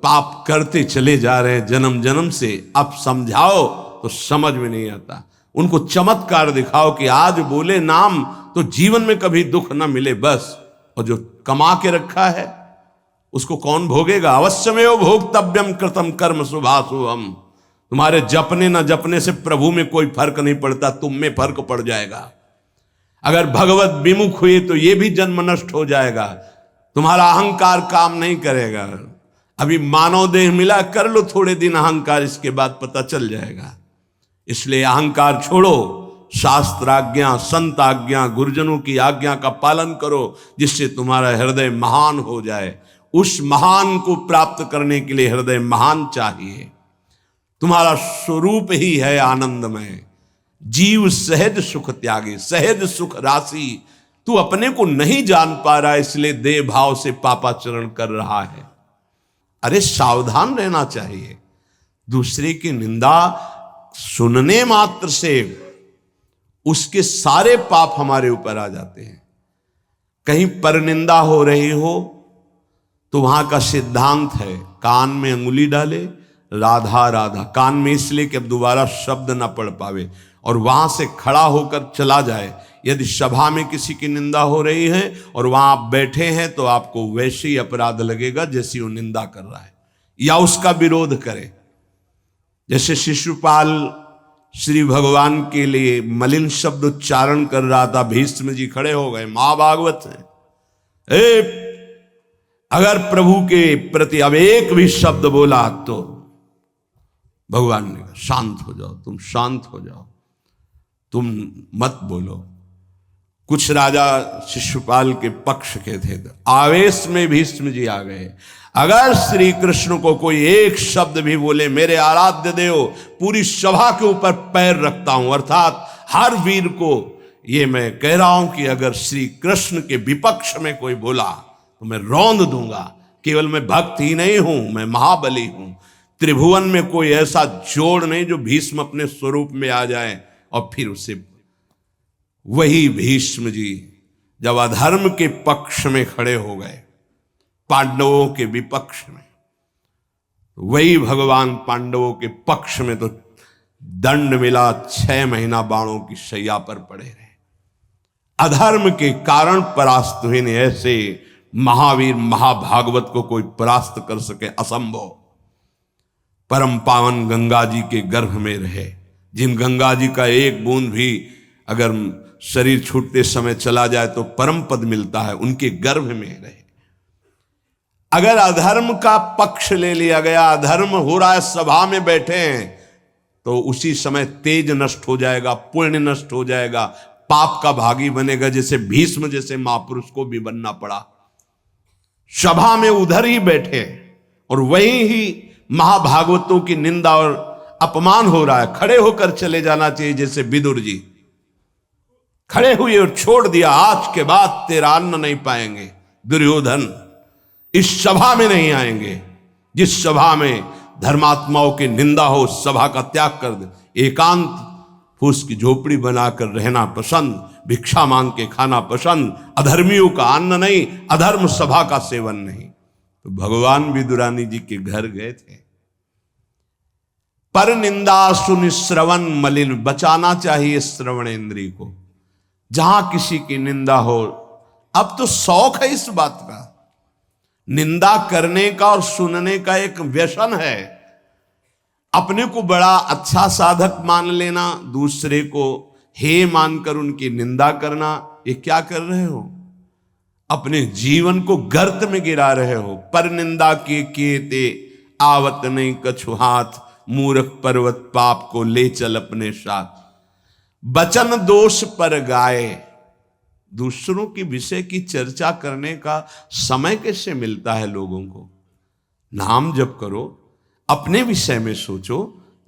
पाप करते चले जा रहे हैं जन्म जन्म से। अब समझाओ तो समझ में नहीं आता। उनको चमत्कार दिखाओ कि आज बोले नाम तो जीवन में कभी दुख ना मिले बस। और जो कमा के रखा है उसको कौन भोगेगा? अवश्यमेव भोक्तव्यम कृतम कर्म शुभाशुभम। तुम्हारे जपने न जपने से प्रभु में कोई फर्क नहीं पड़ता, तुम में फर्क पड़ जाएगा। अगर भगवत विमुख हुए तो ये भी जन्म नष्ट हो जाएगा। तुम्हारा अहंकार काम नहीं करेगा। अभी मानव देह मिला, कर लो थोड़े दिन अहंकार, इसके बाद पता चल जाएगा। इसलिए अहंकार छोड़ो, शास्त्र आज्ञा, संत आज्ञा, गुरुजनों की आज्ञा का पालन करो, जिससे तुम्हारा हृदय महान हो जाए। उस महान को प्राप्त करने के लिए हृदय महान चाहिए। तुम्हारा स्वरूप ही है आनंदमय। जीव सहज सुख त्यागे, सहज सुख राशि। तू अपने को नहीं जान पा रहा, इसलिए देह भाव से पापाचरण कर रहा है। अरे सावधान रहना चाहिए। दूसरे की निंदा सुनने मात्र से उसके सारे पाप हमारे ऊपर आ जाते हैं। कहीं परनिंदा हो रही हो तो वहां का सिद्धांत है, कान में अंगुली डाले, राधा राधा, कान में इसलिए कि अब दोबारा शब्द ना पढ़ पावे, और वहां से खड़ा होकर चला जाए। यदि सभा में किसी की निंदा हो रही है और वहां आप बैठे हैं तो आपको वैसे ही अपराध लगेगा जैसी वो निंदा कर रहा है, या उसका विरोध करे। जैसे शिशुपाल श्री भगवान के लिए मलिन शब्द उच्चारण कर रहा था, भीष्म जी खड़े हो गए, महाभागवत है, अगर प्रभु के प्रति अब एक भी शब्द बोला तो भगवान ने कहा शांत हो जाओ, तुम शांत हो जाओ, तुम मत बोलो। कुछ राजा शिशुपाल के पक्ष के थे, तो आवेश में भीष्म जी आ गए। अगर श्री कृष्ण को कोई एक शब्द भी बोले, मेरे आराध्य देव, पूरी सभा के ऊपर पैर रखता हूं। अर्थात हर वीर को ये मैं कह रहा हूं कि अगर श्री कृष्ण के विपक्ष में कोई बोला तो मैं रौंद दूंगा। केवल मैं भक्त ही नहीं हूं, मैं महाबली हूं। त्रिभुवन में कोई ऐसा जोड़ नहीं जो भीष्म अपने स्वरूप में आ जाए और फिर उसे। वही भीष्म जी जब अधर्म के पक्ष में खड़े हो गए, पांडवों के विपक्ष में, वही भगवान पांडवों के पक्ष में तो दंड मिला, 6 महीना बाणों की शैया पर पड़े रहे। अधर्म के कारण परास्त हुए ने। ऐसे महावीर महाभागवत को कोई परास्त कर सके असंभव। परम पावन गंगा जी के गर्भ में रहे, जिन गंगा जी का एक बूंद भी अगर शरीर छूटते समय चला जाए तो परम पद मिलता है, उनके गर्भ में रहे। अगर अधर्म का पक्ष ले लिया गया, अधर्म हो रहा है, सभा में बैठे हैं, तो उसी समय तेज नष्ट हो जाएगा, पुण्य नष्ट हो जाएगा, पाप का भागी बनेगा। जैसे भीष्म जैसे महापुरुष को भी बनना पड़ा। सभा में उधर ही बैठे और वहीं ही महाभागवतों की निंदा और अपमान हो रहा है, खड़े होकर चले जाना चाहिए। जैसे विदुर जी खड़े हुए और छोड़ दिया, आज के बाद तेरा अन्न नहीं पाएंगे, दुर्योधन इस सभा में नहीं आएंगे। जिस सभा में धर्मात्माओं की निंदा हो, उस सभा का त्याग कर दे। एकांत फूस की झोपड़ी बनाकर रहना पसंद, भिक्षा मांग के खाना पसंद, अधर्मियों का अन्न नहीं, अधर्म सभा का सेवन नहीं। तो भगवान विदुरानी जी के घर गए थे। पर निंदा सुन श्रवण मलिन, बचाना चाहिए श्रवण इंद्रिय को। जहां किसी की निंदा हो, अब तो शौक है इस बात का, निंदा करने का और सुनने का एक व्यसन है। अपने को बड़ा अच्छा साधक मान लेना, दूसरे को हे मानकर उनकी निंदा करना, ये क्या कर रहे हो? अपने जीवन को गर्त में गिरा रहे हो। पर निंदा के किए ते आवत नहीं कछु हाथ, मूर्ख पर्वत पाप को ले चल अपने साथ। बचन दोष पर गाए, दूसरों की विषय की चर्चा करने का समय कैसे मिलता है लोगों को? नाम जप करो, अपने विषय में सोचो,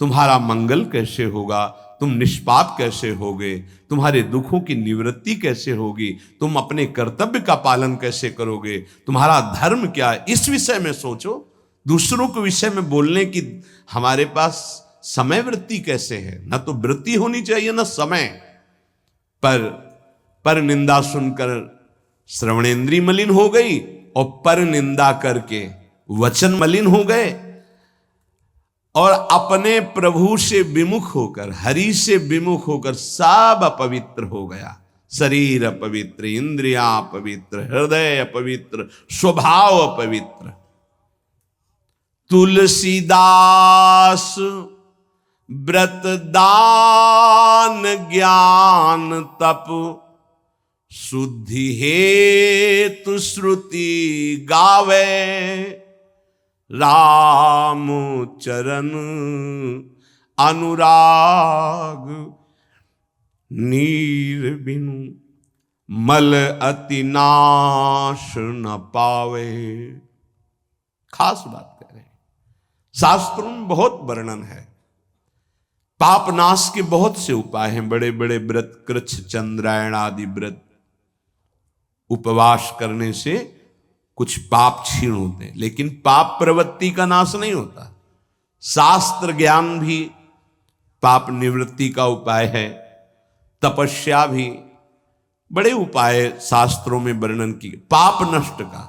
तुम्हारा मंगल कैसे होगा, तुम निष्पाप कैसे होगे, तुम्हारे दुखों की निवृत्ति कैसे होगी, तुम अपने कर्तव्य का पालन कैसे करोगे, तुम्हारा धर्म क्या है, इस विषय में सोचो। दूसरों के विषय में बोलने की हमारे पास समय वृत्ति कैसे है? न तो वृत्ति होनी चाहिए न समय। पर निंदा सुनकर श्रवणेंद्रिय मलिन हो गई और पर निंदा करके वचन मलिन हो गए और अपने प्रभु से विमुख होकर, हरि से विमुख होकर सब अपवित्र हो गया। शरीर अपवित्र, इंद्रियां अपवित्र, हृदय अपवित्र, स्वभाव अपवित्र। तुलसीदास व्रत दान ज्ञान तप शुद्धि हेतु श्रुति गावे, राम चरण अनुराग नीर बिनु मल अति नाश न पावे। खास बात कह रहे हैं, शास्त्रों में बहुत वर्णन है। पाप नाश के बहुत से उपाय हैं, बड़े बड़े व्रत, कृच्छ चंद्रायण आदि व्रत, उपवास करने से कुछ पाप क्षीण होते हैं, लेकिन पाप प्रवृत्ति का नाश नहीं होता। शास्त्र ज्ञान भी पाप निवृत्ति का उपाय है, तपस्या भी, बड़े उपाय शास्त्रों में वर्णन किए पाप नष्ट का।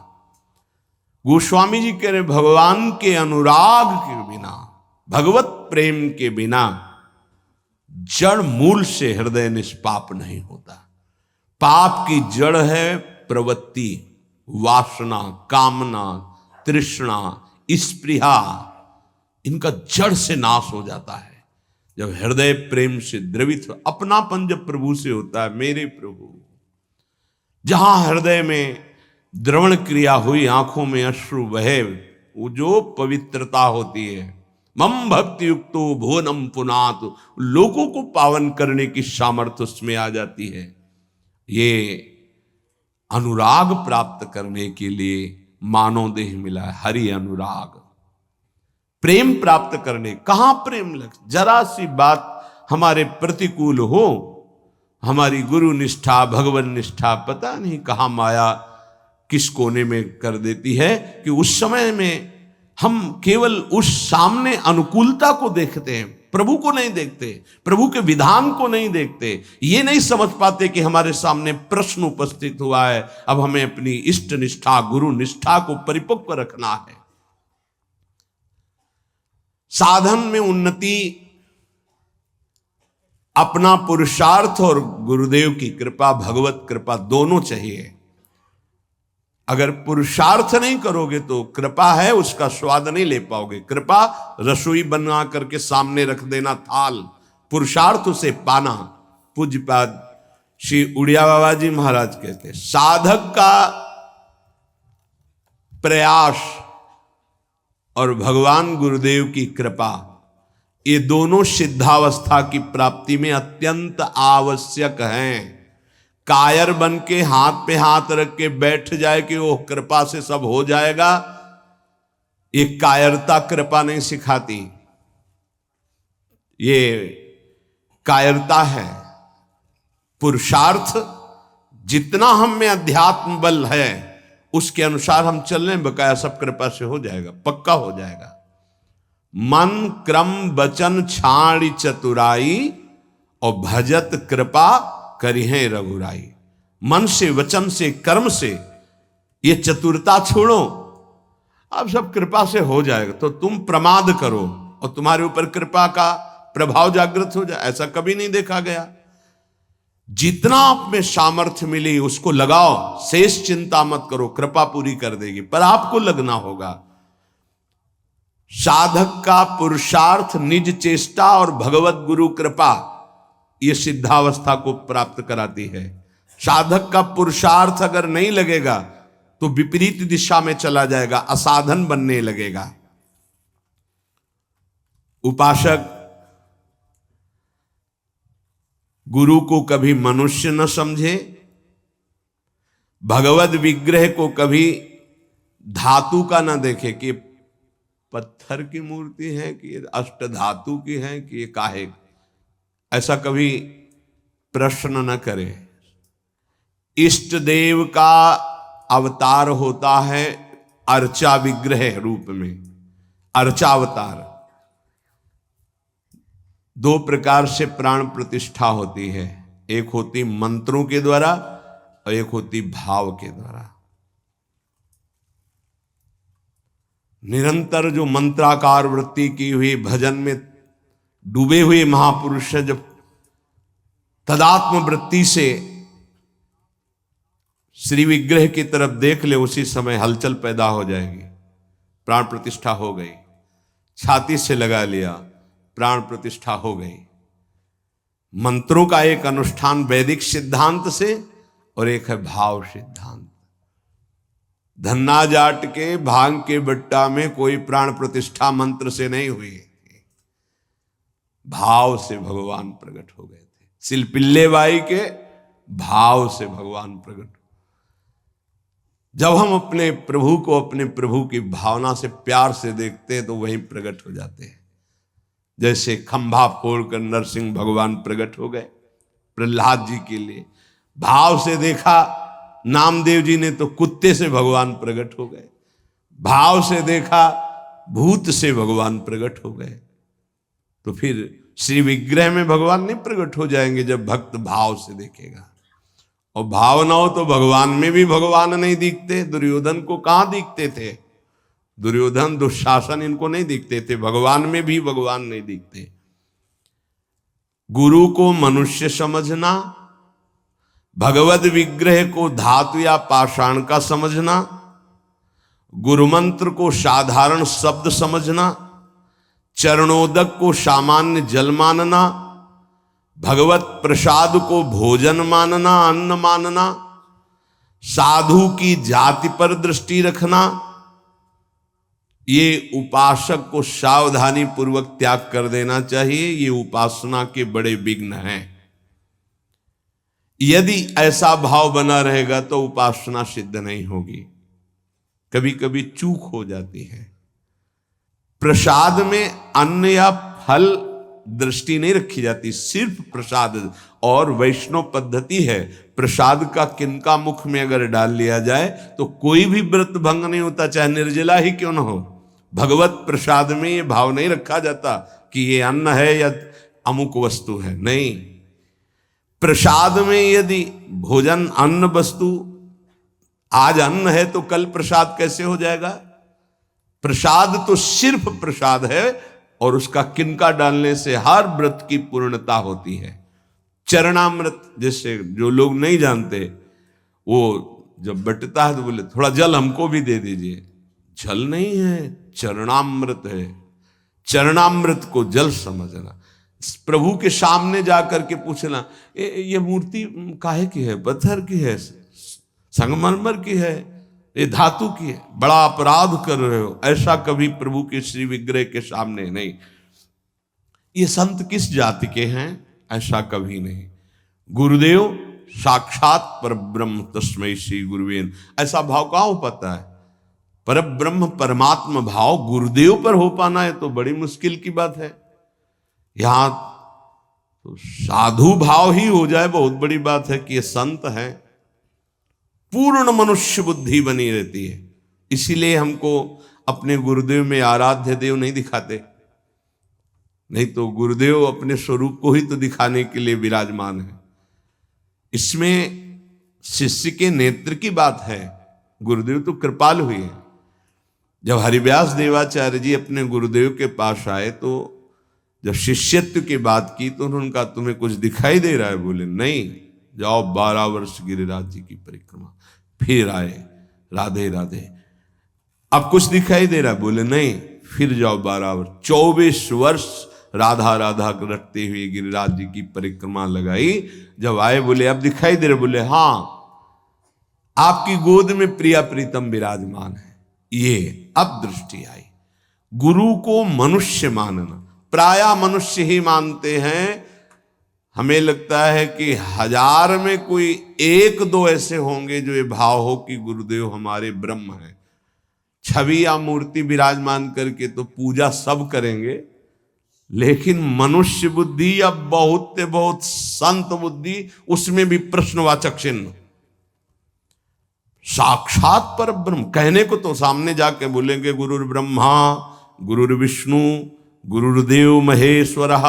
गोस्वामी जी कह रहे भगवान के अनुराग के बिना, भगवत प्रेम के बिना जड़ मूल से हृदय निष्पाप नहीं होता। पाप की जड़ है प्रवृत्ति, वासना, कामना, तृष्णा, स्पृहा। इनका जड़ से नाश हो जाता है जब हृदय प्रेम से द्रवित हो। अपनापन जब प्रभु से होता है, मेरे प्रभु, जहां हृदय में द्रवण क्रिया हुई, आंखों में अश्रु बहे, वो जो पवित्रता होती है, मम भक्ति युक्तो भुवनम पुनात, लोगों को पावन करने की सामर्थ्य उसमें आ जाती है। ये अनुराग प्राप्त करने के लिए मानव देह मिला है, हरि अनुराग। प्रेम प्राप्त करने, कहां प्रेम लग, जरा सी बात हमारे प्रतिकूल हो, हमारी गुरु निष्ठा, भगवान निष्ठा, पता नहीं कहां माया किस कोने में कर देती है कि उस समय में हम केवल उस सामने अनुकूलता को देखते हैं, प्रभु को नहीं देखते, प्रभु के विधान को नहीं देखते। ये नहीं समझ पाते कि हमारे सामने प्रश्न उपस्थित हुआ है, अब हमें अपनी इष्ट निष्ठा, गुरु निष्ठा को परिपक्व रखना है। साधन में उन्नति अपना पुरुषार्थ और गुरुदेव की कृपा, भगवत कृपा दोनों चाहिए। अगर पुरुषार्थ नहीं करोगे तो कृपा है उसका स्वाद नहीं ले पाओगे। कृपा रसोई बना करके सामने रख देना थाल, पुरुषार्थ उसे पाना। पूज्यपाद श्री उड़िया बाबा जी महाराज कहते, साधक का प्रयास और भगवान गुरुदेव की कृपा, ये दोनों सिद्धावस्था की प्राप्ति में अत्यंत आवश्यक हैं। कायर बन के हाथ पे हाथ रख के बैठ जाए कि वो कृपा से सब हो जाएगा, ये कायरता कृपा नहीं सिखाती, ये कायरता है। पुरुषार्थ जितना हम में अध्यात्म बल है उसके अनुसार हम चल रहे हैं, बकाया सब कृपा से हो जाएगा, पक्का हो जाएगा। मन क्रम वचन छाड़ी चतुराई और भजत कृपा करी है रघुराई। मन से, वचन से, कर्म से ये चतुरता छोड़ो, अब सब कृपा से हो जाएगा। तो तुम प्रमाद करो और तुम्हारे ऊपर कृपा का प्रभाव जागृत हो जाए, ऐसा कभी नहीं देखा गया। जितना आप में सामर्थ्य मिली उसको लगाओ, शेष चिंता मत करो, कृपा पूरी कर देगी, पर आपको लगना होगा। साधक का पुरुषार्थ, निज चेष्टा और भगवत गुरु कृपा, ये सिद्धावस्था को प्राप्त कराती है। साधक का पुरुषार्थ अगर नहीं लगेगा तो विपरीत दिशा में चला जाएगा, असाधन बनने लगेगा। उपासक गुरु को कभी मनुष्य न समझे, भगवत विग्रह को कभी धातु का न देखे कि पत्थर की मूर्ति है कि अष्ट धातु की है कि ये काहे, ऐसा कभी प्रश्न न करे। इष्ट देव का अवतार होता है अर्चा विग्रह रूप में, अर्चावतार। दो प्रकार से प्राण प्रतिष्ठा होती है, एक होती मंत्रों के द्वारा और एक होती भाव के द्वारा। निरंतर जो मंत्राकार वृत्ति की हुई भजन में डूबे हुए महापुरुष है, जब तदात्म वृत्ति से श्री विग्रह की तरफ देख ले, उसी समय हलचल पैदा हो जाएगी। प्राण प्रतिष्ठा हो गई, छाती से लगा लिया, प्राण प्रतिष्ठा हो गई। मंत्रों का एक अनुष्ठान वैदिक सिद्धांत से और एक है भाव सिद्धांत। धन्ना जाट के भांग के बट्टा में कोई प्राण प्रतिष्ठा मंत्र से नहीं हुई, भाव से भगवान प्रकट हो गए थे। सिलपिल्ले बाई के भाव से भगवान प्रकट। जब हम अपने प्रभु को अपने प्रभु की भावना से प्यार से देखते हैं तो वहीं प्रकट हो जाते हैं। जैसे खंभा फोड़कर नरसिंह भगवान प्रकट हो गए प्रहलाद जी के लिए, भाव से देखा। नामदेव जी ने तो कुत्ते से भगवान प्रकट हो गए, भाव से देखा भूत से भगवान प्रकट हो गए। तो फिर श्री विग्रह में भगवान नहीं प्रकट हो जाएंगे जब भक्त भाव से देखेगा। और भाव ना हो तो भगवान में भी भगवान नहीं दिखते। दुर्योधन को कहां दिखते थे? दुर्योधन दुशासन इनको नहीं दिखते थे, भगवान में भी भगवान नहीं दिखते। गुरु को मनुष्य समझना, भगवद विग्रह को धातु या पाषाण का समझना, गुरु मंत्र को साधारण शब्द समझना, चरणोदक को सामान्य जल मानना, भगवत प्रसाद को भोजन मानना, अन्न मानना, साधु की जाति पर दृष्टि रखना, ये उपासक को सावधानी पूर्वक त्याग कर देना चाहिए। ये उपासना के बड़े विघ्न हैं। यदि ऐसा भाव बना रहेगा तो उपासना सिद्ध नहीं होगी। कभी कभी चूक हो जाती है। प्रसाद में अन्न या फल दृष्टि नहीं रखी जाती, सिर्फ प्रसाद। और वैष्णव पद्धति है, प्रसाद का किनका मुख में अगर डाल लिया जाए तो कोई भी व्रत भंग नहीं होता, चाहे निर्जला ही क्यों न हो। भगवत प्रसाद में ये भाव नहीं रखा जाता कि ये अन्न है या अमुक वस्तु है, नहीं। प्रसाद में यदि भोजन अन्न वस्तु, आज अन्न है तो कल प्रसाद कैसे हो जाएगा? प्रसाद तो सिर्फ प्रसाद है और उसका किनका डालने से हर व्रत की पूर्णता होती है। चरणामृत, जैसे जो लोग नहीं जानते, वो जब बटता है तो बोले थोड़ा जल हमको भी दे दीजिए। जल नहीं है, चरणामृत है। चरणामृत को जल समझना। प्रभु के सामने जाकर के पूछना, ये मूर्ति काहे की है? पत्थर की है, संगमरमर की है, ये धातु की है? बड़ा अपराध कर रहे हो। ऐसा कभी प्रभु के श्री विग्रह के सामने नहीं। ये संत किस जाति के हैं? ऐसा कभी नहीं। गुरुदेव साक्षात परब्रह्म तस्मै श्री गुरुवे। ऐसा भाव कहाँ हो पाता है? परब्रह्म परमात्मा भाव गुरुदेव पर हो पाना है तो बड़ी मुश्किल की बात है। यहां तो साधु भाव ही हो जाए, बहुत बड़ी बात है कि ये संत है। पूर्ण मनुष्य बुद्धि बनी रहती है। इसीलिए हमको अपने गुरुदेव में आराध्य देव नहीं दिखाते, नहीं तो गुरुदेव अपने स्वरूप को ही तो दिखाने के लिए विराजमान है। इसमें शिष्य के नेत्र की बात है। गुरुदेव तो कृपाल हुए हैं। जब हरिव्यास देवाचार्य जी अपने गुरुदेव के पास आए तो जब शिष्यत्व की बात की तो उन्होंने कहा, तुम्हें कुछ दिखाई दे रहा है? बोले नहीं। जाओ 12 वर्ष गिरिराज जी की परिक्रमा। फिर आए, राधे राधे। अब कुछ दिखाई दे रहा है? बोले नहीं। फिर जाओ 12 वर्ष, 24 वर्ष राधा राधा रटते हुए गिरिराज जी की परिक्रमा लगाई। जब आए बोले अब दिखाई दे रहे? बोले हाँ, आपकी गोद में प्रिया प्रीतम विराजमान है। ये अब दृष्टि आई। गुरु को मनुष्य मानना, प्राय मनुष्य ही मानते हैं। हमें लगता है कि 1000 में कोई 1-2 ऐसे होंगे जो ये भाव हो कि गुरुदेव हमारे ब्रह्म हैं। छवि या मूर्ति विराजमान करके तो पूजा सब करेंगे, लेकिन मनुष्य बुद्धि या बहुत संत बुद्धि, उसमें भी प्रश्नवाचक चिन्ह। साक्षात पर ब्रह्म कहने को तो सामने जाके बोलेंगे गुरुर् ब्रह्मा गुरुर्विष्णु गुरुर्देव महेश्वरः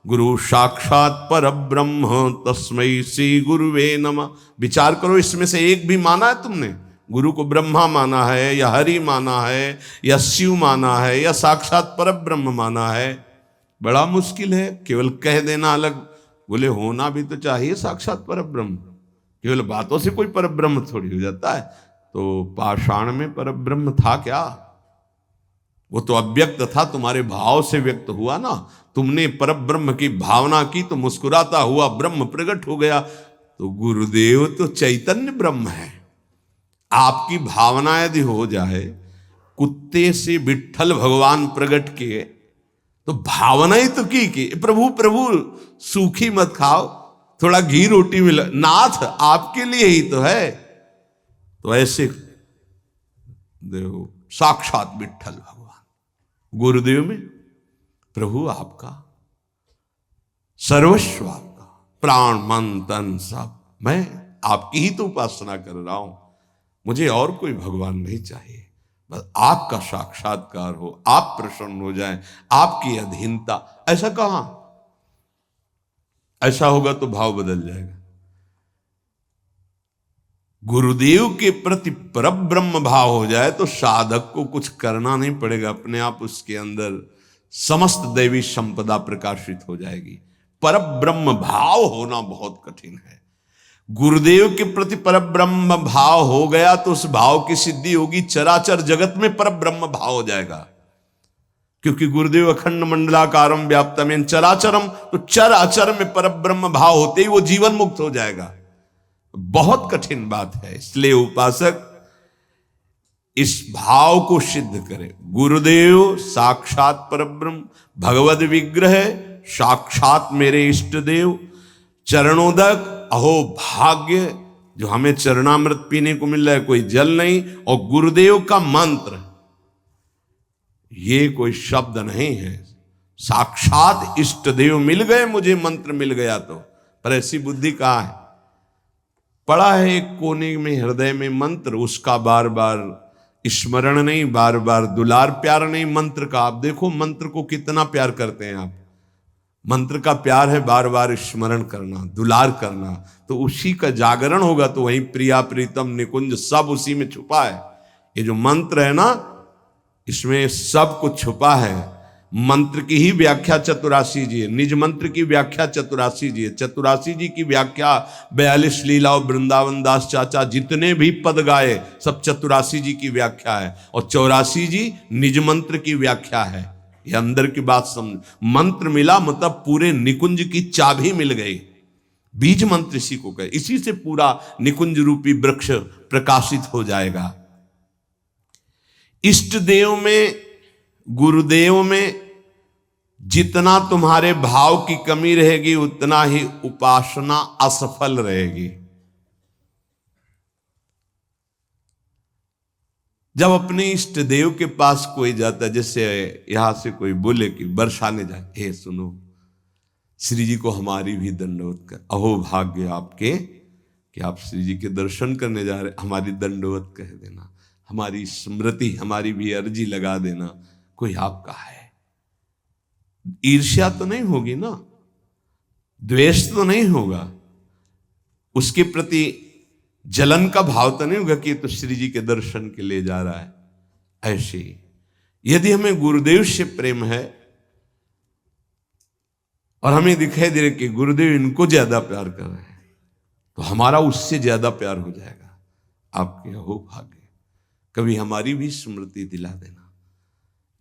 गुरु साक्षात पर ब्रह्म तस्मै श्री गुरुवे नमः। विचार करो, इसमें से एक भी माना है तुमने? गुरु को ब्रह्मा माना है या हरि माना है या शिव माना है या साक्षात परब्रह्म माना है, बड़ा मुश्किल है। केवल कह देना अलग, बोले होना भी तो चाहिए साक्षात परब्रह्म। केवल बातों से कोई परब्रह्म थोड़ी हो जाता है। तो पाषाण में परब्रह्म था क्या? वो तो अव्यक्त था, तुम्हारे भाव से व्यक्त हुआ ना। तुमने परब्रह्म की भावना की तो मुस्कुराता हुआ ब्रह्म प्रकट हो गया। तो गुरुदेव तो चैतन्य ब्रह्म है। आपकी भावना यदि हो जाए, कुत्ते से विट्ठल भगवान प्रकट किए, तो भावना ही तो की प्रभु प्रभु सूखी मत खाओ, थोड़ा घी रोटी मिला, नाथ आपके लिए ही तो है। तो ऐसे देखो साक्षात विट्ठल भगवान गुरुदेव में, प्रभु आपका सर्वस्व, आपका प्राण मन तन सब, मैं आपकी ही तो उपासना कर रहा हूं, मुझे और कोई भगवान नहीं चाहिए। बस आपका साक्षात्कार हो, आप प्रसन्न हो जाएं, आपकी अधीनता। ऐसा कहां? ऐसा होगा तो भाव बदल जाएगा। गुरुदेव के प्रति परब्रह्म भाव हो जाए तो साधक को कुछ करना नहीं पड़ेगा, अपने आप उसके अंदर समस्त दैवी संपदा प्रकाशित हो जाएगी। परब्रह्म भाव होना बहुत कठिन है। गुरुदेव के प्रति परब्रह्म भाव हो गया तो उस भाव की सिद्धि होगी, चराचर जगत में परब्रह्म भाव हो जाएगा। क्योंकि गुरुदेव अखंड मंडलाकारम व्याप्तम चराचरम, तो चराचर में परब्रह्म भाव होते ही वो जीवन मुक्त हो जाएगा। बहुत कठिन बात है। इसलिए उपासक इस भाव को सिद्ध करे। गुरुदेव साक्षात परब्रह्म, भगवद विग्रह, साक्षात मेरे इष्ट देव, चरणोदक, अहो भाग्य जो हमें चरणामृत पीने को मिल रहा है, कोई जल नहीं। और गुरुदेव का मंत्र, ये कोई शब्द नहीं है, साक्षात इष्ट देव मिल गए, मुझे मंत्र मिल गया तो। पर ऐसी बुद्धि कहाँ है? पड़ा है एक कोने में हृदय में मंत्र, उसका बार बार स्मरण नहीं, बार बार दुलार प्यार नहीं मंत्र का। आप देखो मंत्र को कितना प्यार करते हैं आप। मंत्र का प्यार है बार बार स्मरण करना, दुलार करना, तो उसी का जागरण होगा। तो वही प्रिया प्रीतम निकुंज सब उसी में छुपा है। ये जो मंत्र है ना, इसमें सब कुछ छुपा है। मंत्र की ही व्याख्या चतुरासी जी है, निज मंत्र की व्याख्या चतुरासी जी है। चतुरासी जी की व्याख्या 42 लीला और वृंदावन दास चाचा जितने भी पद गाए सब चतुरासी जी की व्याख्या है। और 84 जी निज मंत्र की व्याख्या है। ये अंदर की बात समझ। मंत्र मिला मतलब पूरे निकुंज की चाबी मिल गई। बीज मंत्र इसी को कहे, इसी से पूरा निकुंज रूपी वृक्ष प्रकाशित हो जाएगा। इष्ट देव में, गुरुदेव में जितना तुम्हारे भाव की कमी रहेगी उतना ही उपासना असफल रहेगी। जब अपने इष्ट देव के पास कोई जाता है, जैसे यहां से कोई बोले कि बरसाने जाए, हे सुनो श्री जी को हमारी भी दंडवत कर, अहो भाग्य आपके कि आप श्री जी के दर्शन करने जा रहे, हमारी दंडवत कह देना, हमारी स्मृति, हमारी भी अर्जी लगा देना। कोई आपका है, ईर्ष्या तो नहीं होगी ना, द्वेष तो नहीं होगा, उसके प्रति जलन का भाव तो नहीं होगा कि तो श्री जी के दर्शन के लिए जा रहा है। ऐसे ही यदि हमें गुरुदेव से प्रेम है और हमें दिखाई दे रहा कि गुरुदेव इनको ज्यादा प्यार कर रहे हैं, तो हमारा उससे ज्यादा प्यार हो जाएगा। आपके हो भाग्य, कभी हमारी भी स्मृति दिला देना,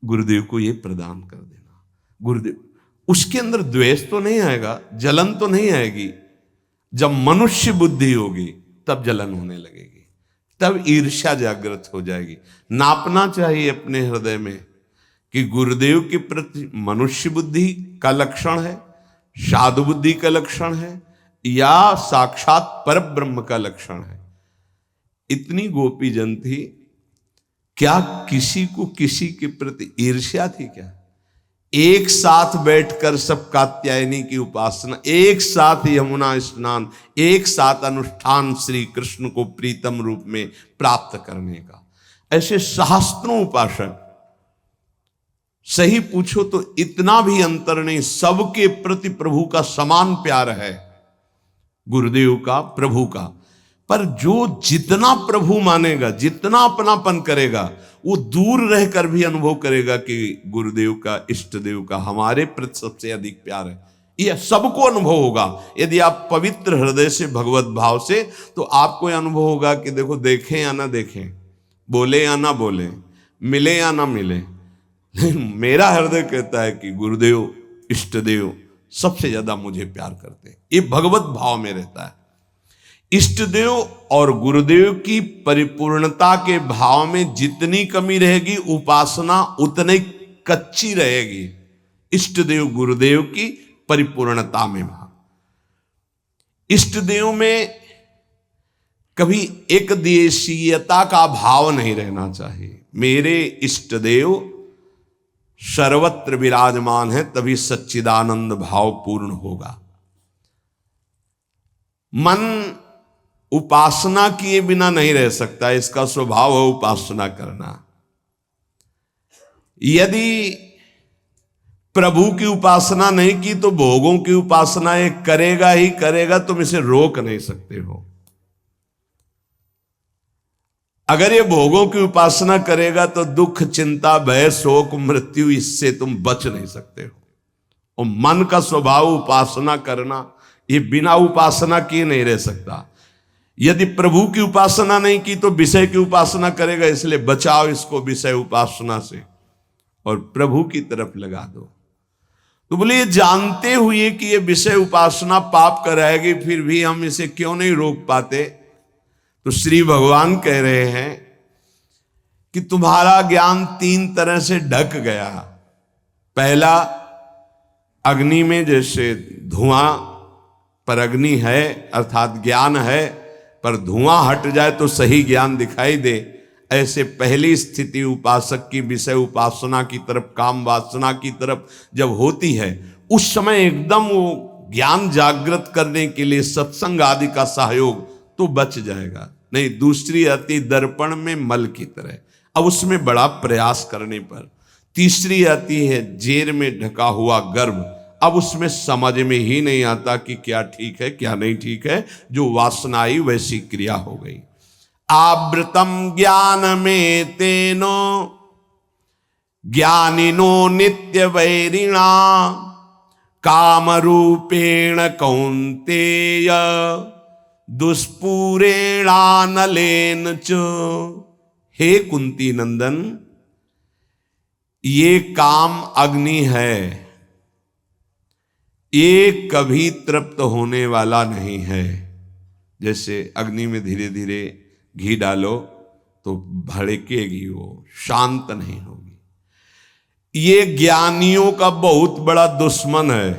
गुरुदेव को ये प्रदान कर देना। गुरुदेव, उसके अंदर द्वेष तो नहीं आएगा, जलन तो नहीं आएगी। जब मनुष्य बुद्धि होगी तब जलन होने लगेगी, तब ईर्ष्या जागृत हो जाएगी। नापना चाहिए अपने हृदय में कि गुरुदेव के प्रति मनुष्य बुद्धि का लक्षण है, साधु बुद्धि का लक्षण है, या साक्षात परब्रह्म का लक्षण है। इतनी गोपी जन थी, क्या किसी को किसी के प्रति ईर्ष्या थी क्या? एक साथ बैठकर सब कात्यायनी की उपासना, एक साथ यमुना स्नान, एक साथ अनुष्ठान श्री कृष्ण को प्रीतम रूप में प्राप्त करने का। ऐसे सहस्त्रों उपासक, सही पूछो तो इतना भी अंतर नहीं, सबके प्रति प्रभु का समान प्यार है। गुरुदेव का, प्रभु का। पर जो जितना प्रभु मानेगा, जितना अपनापन करेगा, वो दूर रहकर भी अनुभव करेगा कि गुरुदेव का, इष्ट देव का हमारे प्रति सबसे अधिक प्यार है। यह सबको अनुभव होगा यदि आप पवित्र हृदय से, भगवत भाव से, तो आपको यह अनुभव होगा कि देखो, देखें या ना देखें, बोले या ना बोले, मिले या ना मिले, लेकिन मेरा हृदय कहता है कि गुरुदेव, इष्ट देव सबसे ज्यादा मुझे प्यार करते हैं। ये भगवत भाव में रहता है। इष्ट देव और गुरुदेव की परिपूर्णता के भाव में जितनी कमी रहेगी, उपासना उतनी कच्ची रहेगी। इष्ट देव गुरुदेव की परिपूर्णता में, इष्ट देव में कभी एक देशीयता का भाव नहीं रहना चाहिए। मेरे इष्ट देव सर्वत्र विराजमान है, तभी सच्चिदानंद भाव पूर्ण होगा। मन उपासना किए बिना नहीं रह सकता, इसका स्वभाव है उपासना करना। यदि प्रभु की उपासना नहीं की तो भोगों की उपासना ये करेगा ही करेगा, तुम इसे रोक नहीं सकते हो। अगर ये भोगों की उपासना करेगा तो दुख, चिंता, भय, शोक, मृत्यु, इससे तुम बच नहीं सकते हो। और मन का स्वभाव उपासना करना, ये बिना उपासना किए नहीं रह सकता। यदि प्रभु की उपासना नहीं की तो विषय की उपासना करेगा, इसलिए बचाओ इसको विषय उपासना से और प्रभु की तरफ लगा दो। तो बोले, ये जानते हुए कि ये विषय उपासना पाप कराएगी, फिर भी हम इसे क्यों नहीं रोक पाते? तो श्री भगवान कह रहे हैं कि तुम्हारा ज्ञान 3 तरह से ढक गया। पहला, अग्नि में जैसे धुआं पर अग्नि है, अर्थात ज्ञान है, पर धुआं हट जाए तो सही ज्ञान दिखाई दे, ऐसे पहली स्थिति उपासक की विषय उपासना की तरफ, काम वासना की तरफ जब होती है, उस समय एकदम वो ज्ञान जागृत करने के लिए सत्संग आदि का सहयोग तो बच जाएगा। नहीं, दूसरी आती दर्पण में मल की तरह, अब उसमें बड़ा प्रयास करने पर। तीसरी आती है जेर में ढका हुआ गर्भ, अब उसमें समझ में ही नहीं आता कि क्या ठीक है क्या नहीं ठीक है, जो वासना आई वैसी क्रिया हो गई। आवृतम ज्ञान में तेनो ज्ञानिनो नित्य वैरिणा काम रूपेण कौन्तेय दुष्पूरेणानलेन च। हे कुंती नंदन, ये काम अग्नि है, ये कभी तृप्त होने वाला नहीं है। जैसे अग्नि में धीरे धीरे घी डालो तो भड़केगी, वो शांत नहीं होगी। ये ज्ञानियों का बहुत बड़ा दुश्मन है,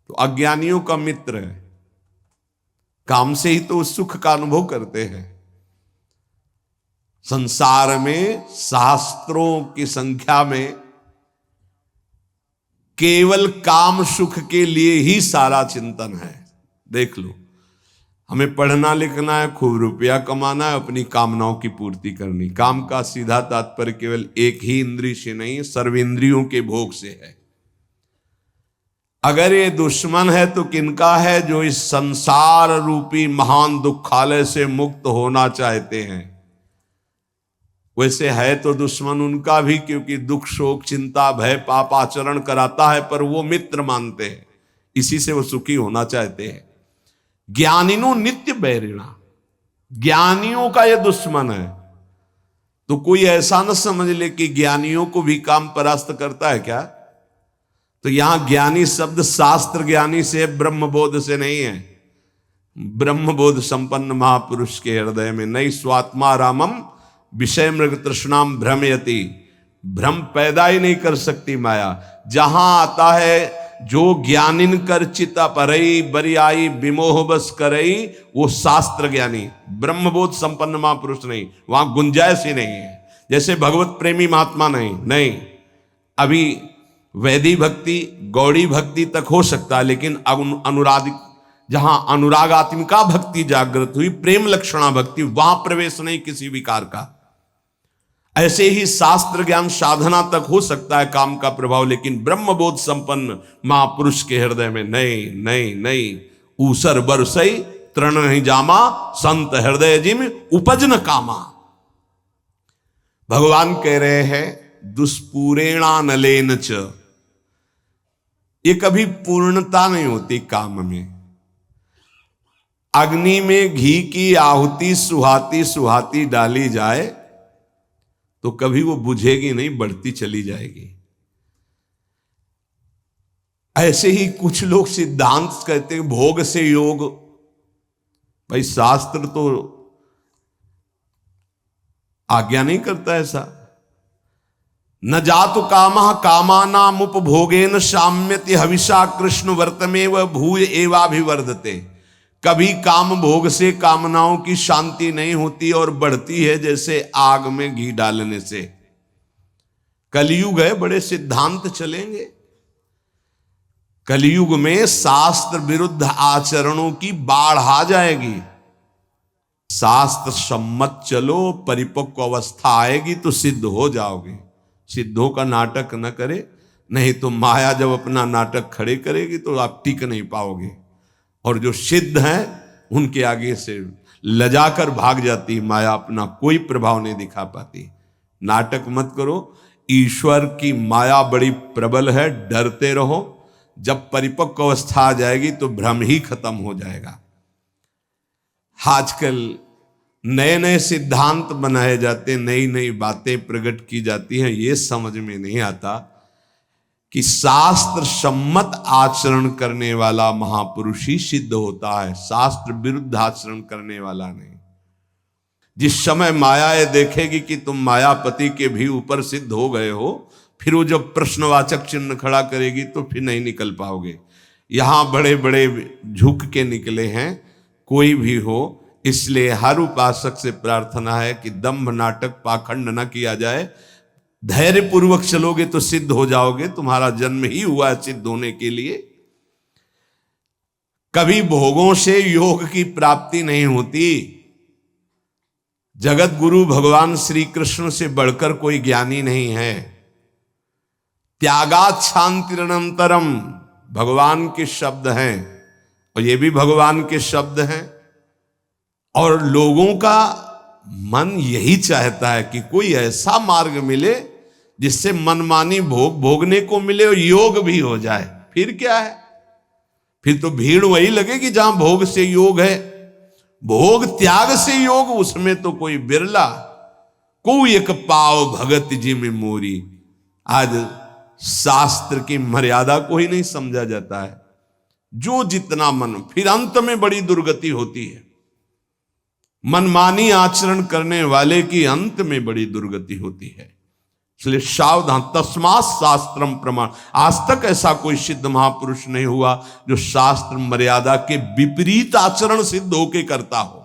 तो अज्ञानियों का मित्र है। काम से ही तो सुख का अनुभव करते हैं। संसार में शास्त्रों की संख्या में केवल काम सुख के लिए ही सारा चिंतन है। देख लो, हमें पढ़ना लिखना है, खूब रुपया कमाना है, अपनी कामनाओं की पूर्ति करनी। काम का सीधा तात्पर्य केवल एक ही इंद्रिय से नहीं, सर्वेंद्रियों के भोग से है। अगर ये दुश्मन है तो किनका है? जो इस संसार रूपी महान दुखालय से मुक्त होना चाहते हैं। वैसे है तो दुश्मन उनका भी, क्योंकि दुख, शोक, चिंता, भय, पाप आचरण कराता है, पर वो मित्र मानते हैं, इसी से वो सुखी होना चाहते हैं। ज्ञानिनो नित्य बैरिणा, ज्ञानियों का यह दुश्मन है। तो कोई ऐसा न समझ ले कि ज्ञानियों को भी काम परास्त करता है क्या? तो यहां ज्ञानी शब्द शास्त्र ज्ञानी से, ब्रह्मबोध से नहीं है। ब्रह्मबोध संपन्न महापुरुष के हृदय में नहीं स्वात्मा रामम विषय मृग तृष्णाम भ्रमयति, भ्रम पैदा ही नहीं कर सकती माया। जहां आता है जो ज्ञानिन कर चिता परई बरियाई विमोह बस करई, वो शास्त्र ज्ञानी, ब्रह्मबोध संपन्न महापुरुष नहीं, वहां गुंजाइश ही नहीं है। जैसे भगवत प्रेमी महात्मा नहीं, अभी वैदिक भक्ति, गौड़ी भक्ति तक हो सकता है, लेकिन अनुराग, जहां अनुरागात्मिका भक्ति जागृत हुई, प्रेम लक्षणा भक्ति, वहां प्रवेश नहीं किसी विकार का। ऐसे ही शास्त्र ज्ञान साधना तक हो सकता है काम का प्रभाव, लेकिन ब्रह्मबोध संपन्न महापुरुष के हृदय में नहीं। ऊसर बरसई तृण नहीं जामा, संत हृदय जिम उपज न कामा। भगवान कह रहे हैं दुष्पूरेणा नलेन च, ये कभी पूर्णता नहीं होती काम में। अग्नि में घी की आहुति सुहाती सुहाती डाली जाए तो कभी वो बुझेगी नहीं, बढ़ती चली जाएगी। ऐसे ही कुछ लोग सिद्धांत कहते हैं भोग से योग। भाई शास्त्र तो आज्ञा नहीं करता ऐसा। न जातु कामः कामानाम उपभोगेन साम्यति हविषा कृष्ण वर्तमेव भूय एवाभिवर्धते। कभी काम भोग से कामनाओं की शांति नहीं होती और बढ़ती है जैसे आग में घी डालने से। कलयुग है, बड़े सिद्धांत चलेंगे। कलयुग में शास्त्र विरुद्ध आचरणों की बाढ़ आ जाएगी। शास्त्र सम्मत चलो, परिपक्व अवस्था आएगी तो सिद्ध हो जाओगे। सिद्धों का नाटक न करे, नहीं तो माया जब अपना नाटक खड़े करेगी तो आप टिक नहीं पाओगे। और जो सिद्ध हैं उनके आगे से लजाकर भाग जाती माया, अपना कोई प्रभाव नहीं दिखा पाती। नाटक मत करो, ईश्वर की माया बड़ी प्रबल है, डरते रहो। जब परिपक्व अवस्था आ जाएगी तो भ्रम ही खत्म हो जाएगा। आजकल नए नए सिद्धांत बनाए जाते, नई नई बातें प्रकट की जाती हैं। ये समझ में नहीं आता कि शास्त्र सम्मत आचरण करने वाला महापुरुष ही सिद्ध होता है, शास्त्र विरुद्ध आचरण करने वाला नहीं। जिस समय माया ये देखेगी कि तुम मायापति के भी ऊपर सिद्ध हो गए हो, फिर वो जब प्रश्नवाचक चिन्ह खड़ा करेगी तो फिर नहीं निकल पाओगे। यहां बड़े बड़े झुक के निकले हैं, कोई भी हो। इसलिए हर उपासक से प्रार्थना है कि दंभ नाटक पाखंड न किया जाए। धैर्य पूर्वक चलोगे तो सिद्ध हो जाओगे। तुम्हारा जन्म ही हुआ है सिद्ध होने के लिए। कभी भोगों से योग की प्राप्ति नहीं होती। जगत गुरु भगवान श्री कृष्ण से बढ़कर कोई ज्ञानी नहीं है। त्यागात शांतिरनंतरम भगवान के शब्द हैं, और ये भी भगवान के शब्द हैं। और लोगों का मन यही चाहता है कि कोई ऐसा मार्ग मिले जिससे मनमानी भोग भोगने को मिले और योग भी हो जाए। फिर क्या है, फिर तो भीड़ वही लगेगी जहां भोग से योग है। भोग त्याग से योग, उसमें तो कोई बिरला। कोई एक पाव भगत जी में मोरी। आज शास्त्र की मर्यादा को ही नहीं समझा जाता है। जो जितना मन, फिर अंत में बड़ी दुर्गति होती है। मनमानी आचरण करने वाले की अंत में बड़ी दुर्गति होती है। इसलिए सावधान, तस्मात् शास्त्रम प्रमाण। आज तक ऐसा कोई सिद्ध महापुरुष नहीं हुआ जो शास्त्र मर्यादा के विपरीत आचरण सिद्ध होके करता हो।